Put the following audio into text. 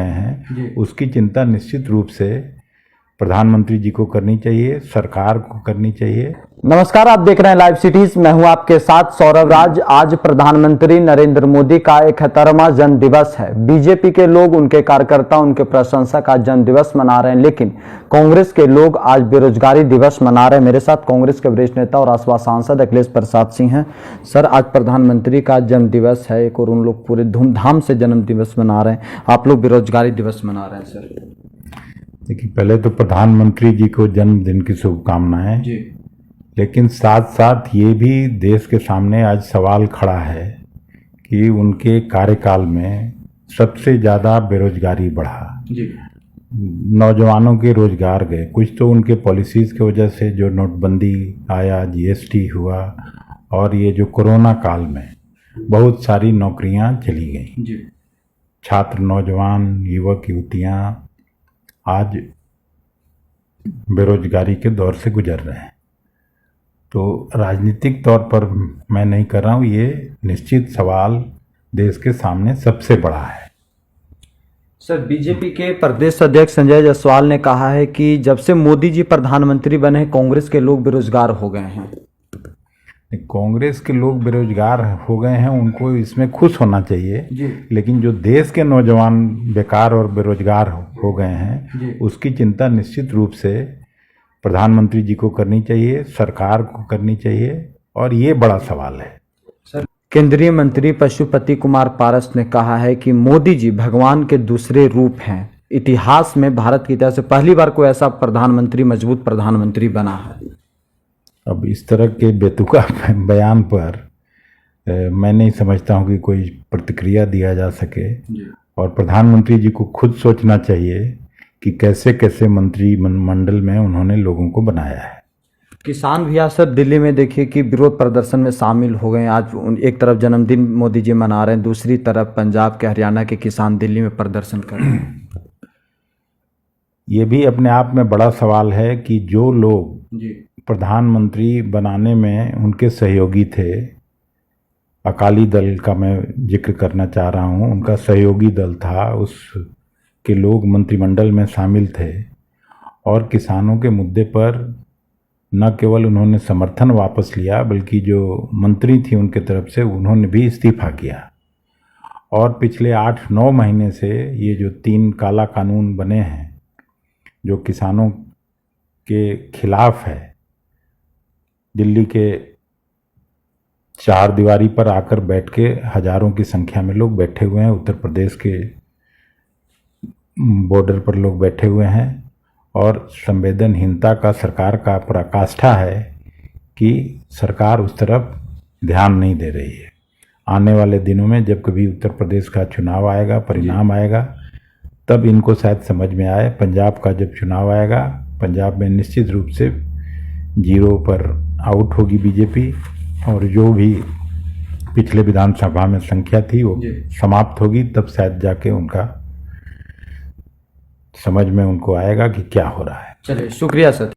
गए हैं, उसकी चिंता निश्चित रूप से प्रधानमंत्री जी को करनी चाहिए, सरकार को करनी चाहिए। नमस्कार, आप देख रहे हैं लाइव सिटीज। मैं हूं आपके साथ सौरभ राज। आज प्रधानमंत्री नरेंद्र मोदी का 71वां जन्म दिवस है। बीजेपी के लोग, उनके कार्यकर्ता, उनके प्रशंसक आज जन्म दिवस मना रहे हैं, लेकिन कांग्रेस के लोग आज बेरोजगारी दिवस मना रहे हैं। मेरे साथ कांग्रेस के वरिष्ठ नेता और आसपा सांसद अखिलेश प्रसाद सिंह हैं। सर, आज प्रधानमंत्री का जन्म दिवस है एक, और उन लोग पूरे धूमधाम से जन्म दिवस मना रहे हैं, आप लोग बेरोजगारी दिवस मना रहे हैं। सर देखिए, पहले तो प्रधानमंत्री जी को जन्मदिन की शुभकामनाएं जी, लेकिन साथ साथ ये भी देश के सामने आज सवाल खड़ा है कि उनके कार्यकाल में सबसे ज़्यादा बेरोजगारी बढ़ा जी, नौजवानों के रोजगार गए। कुछ तो उनके पॉलिसीज़ की वजह से, जो नोटबंदी आया, जीएसटी हुआ, और ये जो कोरोना काल में बहुत सारी नौकरियां चली गई जी। छात्र, नौजवान, युवक युवतियां आज बेरोजगारी के दौर से गुजर रहे हैं। तो राजनीतिक तौर पर मैं नहीं कर रहा हूँ, ये निश्चित सवाल देश के सामने सबसे बड़ा है। सर, बीजेपी के प्रदेश अध्यक्ष संजय जायसवाल ने कहा है कि जब से मोदी जी प्रधानमंत्री बने, कांग्रेस के लोग बेरोजगार हो गए हैं। कांग्रेस के लोग बेरोजगार हो गए हैं, उनको इसमें खुश होना चाहिए जी। लेकिन जो देश के नौजवान बेकार और बेरोजगार हो गए हैं, उसकी चिंता निश्चित रूप से प्रधानमंत्री जी को करनी चाहिए, सरकार को करनी चाहिए, और ये बड़ा सवाल है। सर, केंद्रीय मंत्री पशुपति कुमार पारस ने कहा है कि मोदी जी भगवान के दूसरे रूप हैं। इतिहास में भारत की तरफ से पहली बार कोई ऐसा प्रधानमंत्री, मजबूत प्रधानमंत्री बना है। अब इस तरह के बेतुका बयान पर मैं नहीं समझता हूँ कि कोई प्रतिक्रिया दिया जा सके, और प्रधानमंत्री जी को खुद सोचना चाहिए कि कैसे कैसे मंत्रिमंडल में उन्होंने लोगों को बनाया है। किसान भी आज सर दिल्ली में देखिए कि विरोध प्रदर्शन में शामिल हो गए। आज एक तरफ जन्मदिन मोदी जी मना रहे हैं, दूसरी तरफ पंजाब के, हरियाणा के किसान दिल्ली में प्रदर्शन कर रहे हैं। ये भी अपने आप में बड़ा सवाल है कि जो लोग प्रधानमंत्री बनाने में उनके सहयोगी थे, अकाली दल का मैं जिक्र करना चाह रहा हूँ, उनका सहयोगी दल था, उसके लोग मंत्रिमंडल में शामिल थे, और किसानों के मुद्दे पर न केवल उन्होंने समर्थन वापस लिया, बल्कि जो मंत्री थी उनके तरफ से उन्होंने भी इस्तीफा किया। और पिछले 8-9 महीने से ये जो 3 काला कानून बने हैं, जो किसानों के खिलाफ है, दिल्ली के 4 दीवारी पर आकर बैठ के हजारों की संख्या में लोग बैठे हुए हैं, उत्तर प्रदेश के बॉर्डर पर लोग बैठे हुए हैं, और संवेदनहीनता का सरकार का पराकाष्ठा है कि सरकार उस तरफ ध्यान नहीं दे रही है। आने वाले दिनों में जब कभी उत्तर प्रदेश का चुनाव आएगा, परिणाम आएगा, तब इनको शायद समझ में आए। पंजाब का जब चुनाव आएगा, पंजाब में निश्चित रूप से 0 पर आउट होगी बीजेपी, और जो भी पिछले विधानसभा में संख्या थी वो समाप्त होगी। तब शायद जाके उनका समझ में उनको आएगा कि क्या हो रहा है। चलिए, शुक्रिया सर।